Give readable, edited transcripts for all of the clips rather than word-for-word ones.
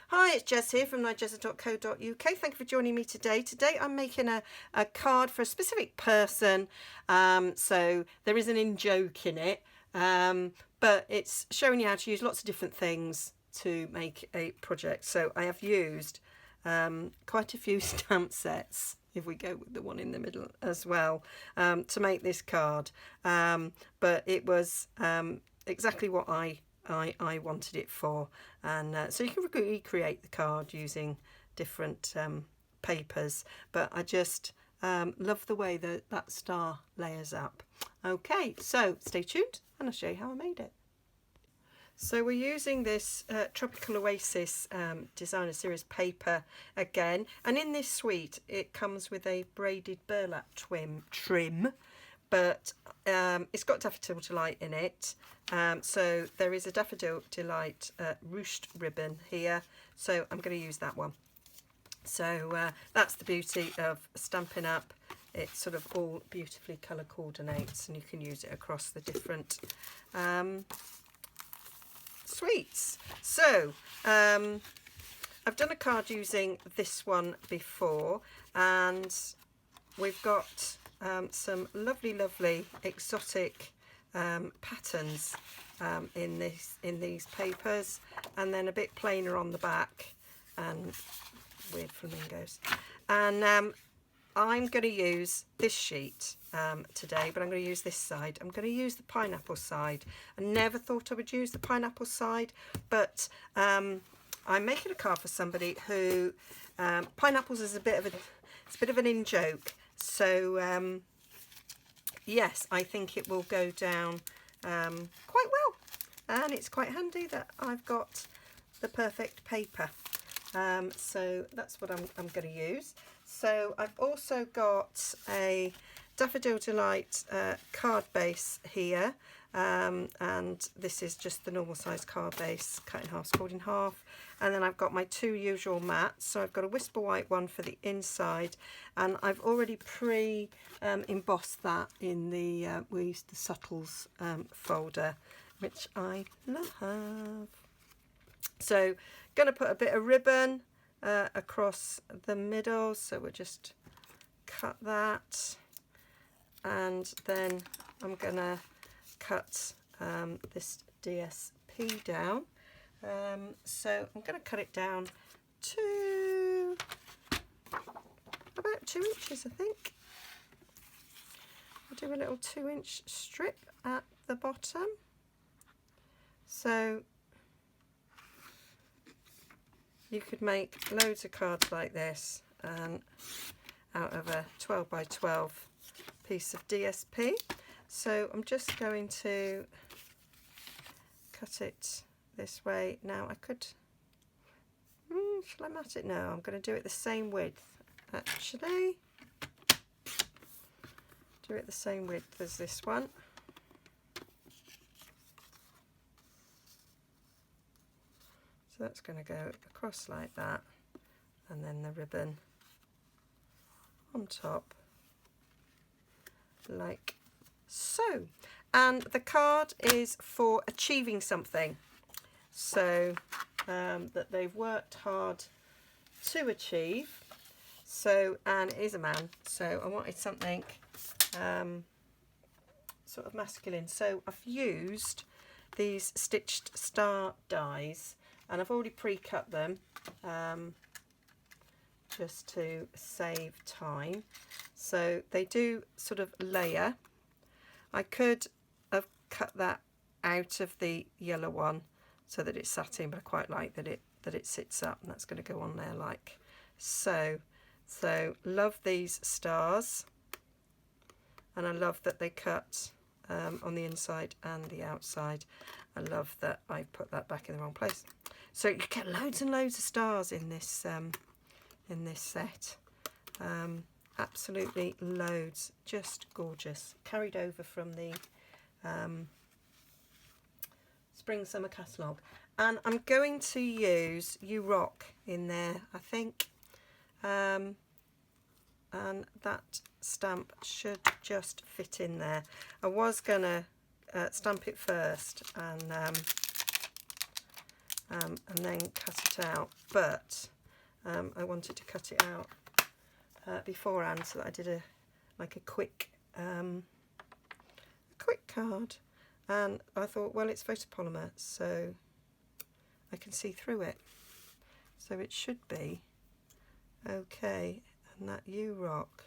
Hi, it's Jess here from Nigezza.co.uk. Thank you for joining me today. Today I'm making a card for a specific person, so there is an in-joke in it, but it's showing you how to use lots of different things to make a project. So I have used quite a few stamp sets, if we go with the one in the middle as well, to make this card, but it was exactly what I wanted it for, and so you can recreate the card using different papers, but I just love the way that star layers up. Okay, so stay tuned and I'll show you how I made it. So we're using this Tropical Oasis designer series paper again, and in this suite it comes with a braided burlap trim, but it's got Daffodil Delight in it, so there is a Daffodil Delight ruched ribbon here, so I'm going to use that one. So that's the beauty of Stampin' Up! It sort of all beautifully colour coordinates, and you can use it across the different suites. So I've done a card using this one before, and we've got some lovely exotic patterns in these papers, and then a bit plainer on the back and weird flamingos. And I'm going to use this sheet today, but I'm going to use this side. I'm going to use the pineapple side. I never thought I would use the pineapple side, but I'm making a card for somebody who pineapples is a bit of an in-joke. So yes, I think it will go down quite well, and it's quite handy that I've got the perfect paper. So that's what I'm going to use. So I've also got a Daffodil Delight card base here, and this is just the normal size card base, cut in half, scored in half. And then I've got my two usual mats. So I've got a Whisper White one for the inside, and I've already embossed that in the we used the Subtles folder, which I love. So going to put a bit of ribbon across the middle, so we'll just cut that, and then I'm gonna cut this DSP down. So I'm going to cut it down to about 2 inches, I think. I'll do a little 2-inch strip at the bottom. So you could make loads of cards like this out of a 12 by 12 piece of DSP. So I'm just going to cut it this way. Now I could, shall I mat it? No, I'm going to do it the same width. Actually, do it the same width as this one. So that's going to go across like that, and then the ribbon on top like so. And the card is for achieving something, so that they've worked hard to achieve. So, and it is a man, so I wanted something sort of masculine. So I've used these stitched star dies, and I've already pre-cut them just to save time. So they do sort of layer. I could have cut that out of the yellow one so that it's satin, but I quite like that it sits up, and that's going to go on there like so. So love these stars, and I love that they cut on the inside and the outside. I love that I put that back in the wrong place. So you get loads and loads of stars in this set. Absolutely loads, just gorgeous. Carried over from the Spring Summer catalogue, and I'm going to use You Rock in there, I think, and that stamp should just fit in there. I was gonna stamp it first and and then cut it out, but I wanted to cut it out beforehand so that I did a quick card, and I thought, well, it's photopolymer, so I can see through it, so it should be okay. And that U-rock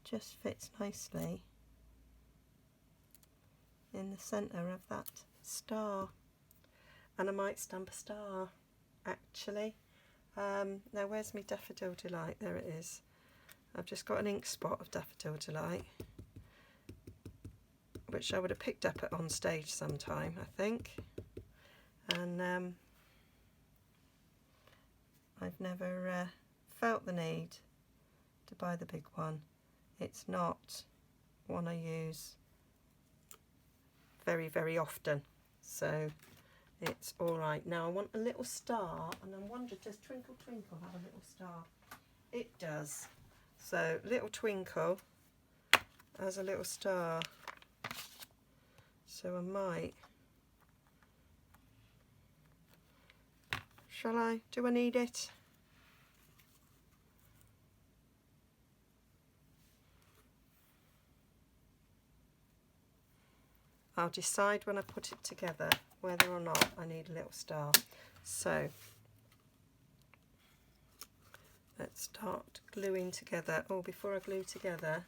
just fits nicely in the centre of that star, and I might stamp a star actually. Now where's my Daffodil Delight? There it is. I've just got an ink spot of Daffodil Delight, which I would have picked up on stage sometime, I think, and I've never felt the need to buy the big one. It's not one I use very, very often, so it's all right. Now I want a little star, and I wonder, does Twinkle Twinkle have a little star? It does. So Little Twinkle has a little star, so I might. Shall I? Do I need it? I'll decide when I put it together whether or not I need a little star. So let's start gluing together. Oh, before I glue together,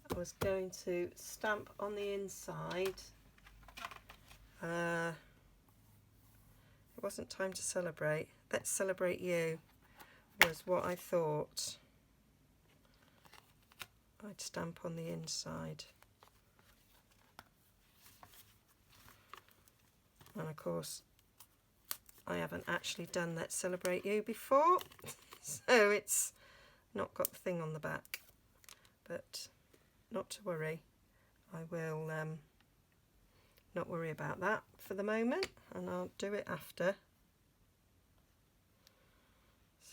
I was going to stamp on the inside. It wasn't time to celebrate. Let's celebrate you was what I thought I'd stamp on the inside. And of course, I haven't actually done Let's Celebrate You before, so it's not got the thing on the back, but not to worry. I will not worry about that for the moment, and I'll do it after.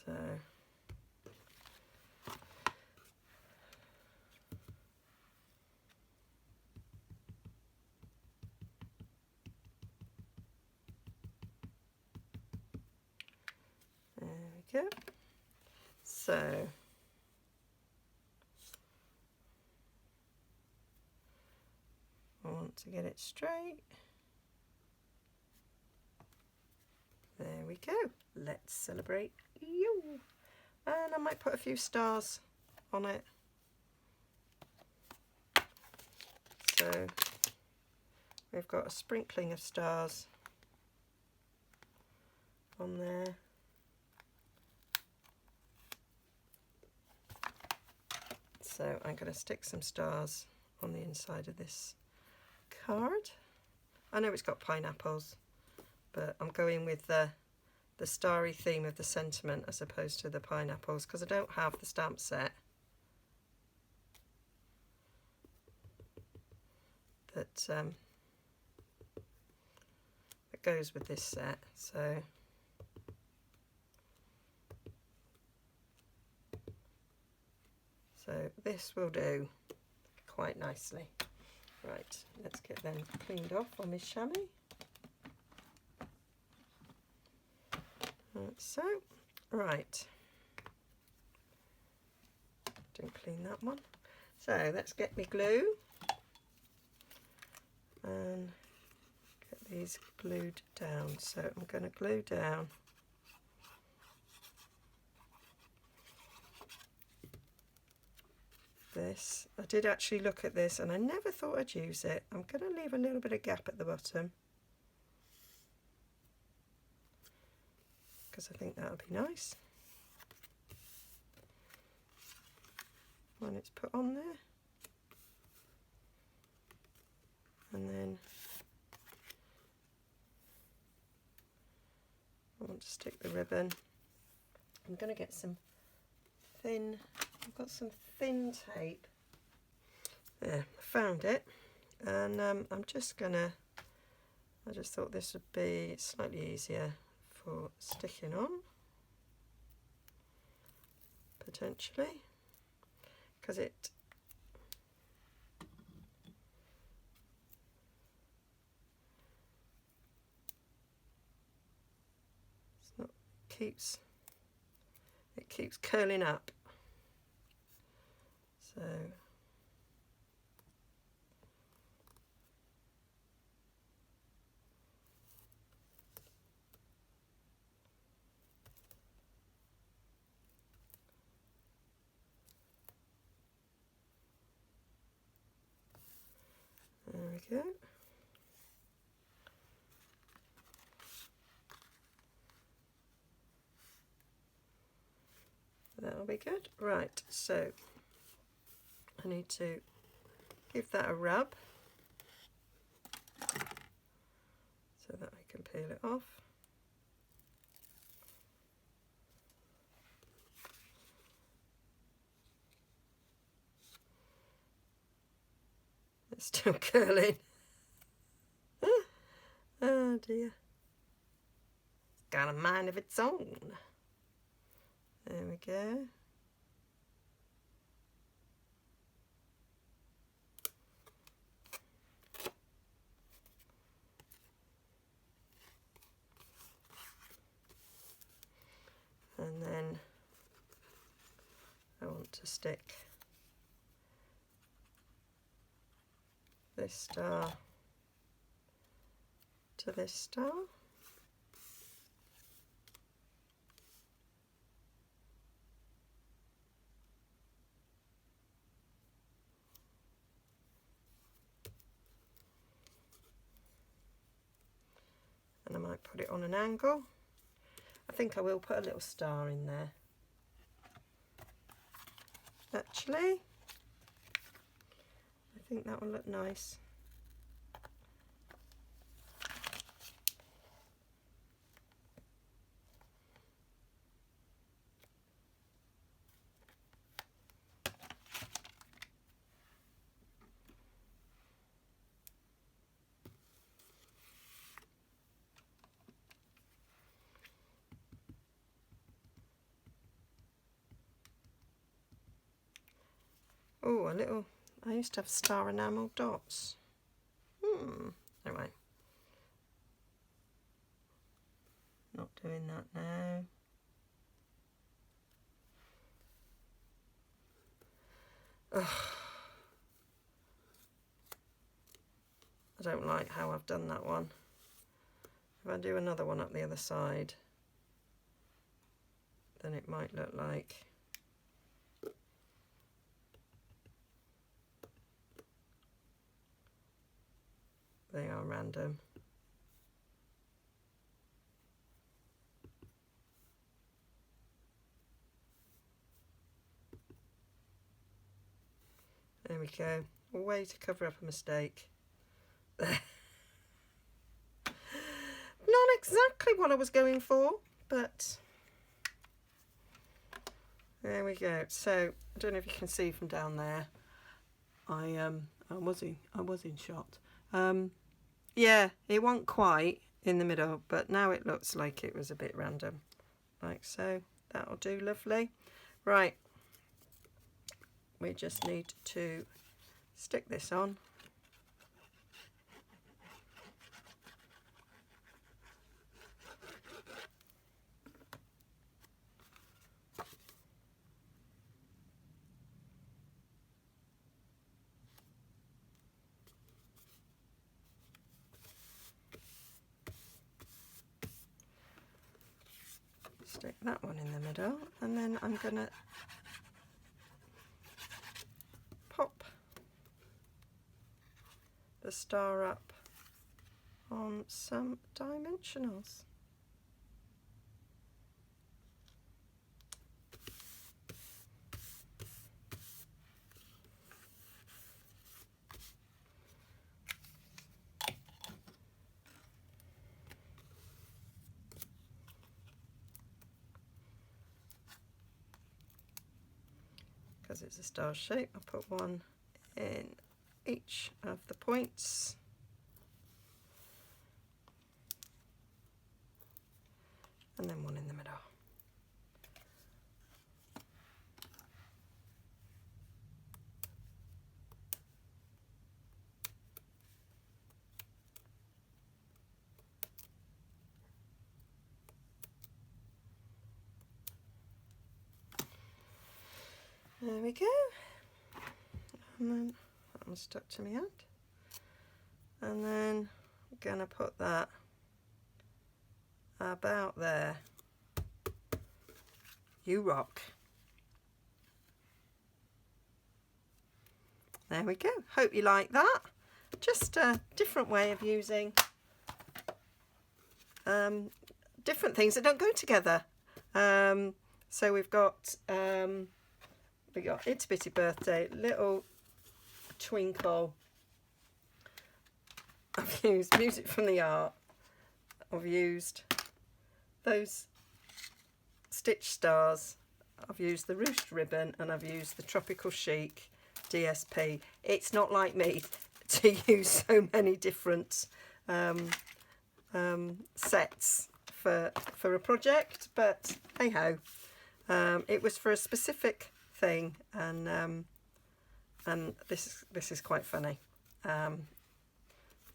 So there we go. So I want to get it straight. There we go. Let's celebrate you. And I might put a few stars on it. So we've got a sprinkling of stars on there. So I'm going to stick some stars on the inside of this card. I know it's got pineapples, but I'm going with the starry theme of the sentiment as opposed to the pineapples, because I don't have the stamp set that goes with this set. So this will do quite nicely. Right, let's get them cleaned off on this chamois. Like so. Right. Didn't clean that one. So let's get me glue and get these glued down. So I'm going to glue down this. I did actually look at this and I never thought I'd use it. I'm going to leave a little bit of gap at the bottom because I think that'll be nice when it's put on there. And then I want to stick the ribbon. I'm going to get some thin, I've got some thin tape. There, I found it. And I'm just gonna, I just thought this would be slightly easier for sticking on, potentially, because it keeps curling up. So there we go. That'll be good. Right, so I need to give that a rub so that I can peel it off. It's still curling. Oh dear. It's got a mind of its own. There we go. And then I want to stick this star to this star. And I might put it on an angle. I think I will put a little star in there. Actually, I think that will look nice. Oh, a little, I used to have star enamel dots. Anyway. Not doing that now. Ugh. I don't like how I've done that one. If I do another one up the other side, then it might look like they are random. There we go. A way to cover up a mistake. Not exactly what I was going for, but there we go. So I don't know if you can see from down there. I was in shot. Yeah, it wasn't quite in the middle, but now it looks like it was a bit random, like so. That'll do lovely. Right, we just need to stick this on. Stick that one in the middle, and then I'm gonna pop the star up on some dimensionals. Because it's a star shape, I'll put one in each of the points. And then one in the middle. There we go. And then that one's stuck to my hand. And then I'm going to put that about there. You rock. There we go. Hope you like that. Just a different way of using different things that don't go together. So we've got Itty Bitty Birthday, Little Twinkle. I've used Music from the Art. I've used those stitch stars. I've used the Roost ribbon, and I've used the Tropical Chic DSP. It's not like me to use so many different sets for a project, but hey ho, it was for a specific thing, and this is quite funny.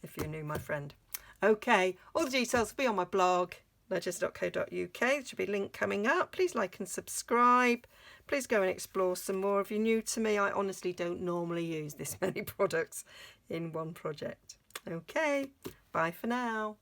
If you knew my friend. Okay, all the details will be on my blog, nigezza.co.uk. There should be a link coming up. Please like and subscribe. Please go and explore some more. If you're new to me, I honestly don't normally use this many products in one project. Okay, bye for now.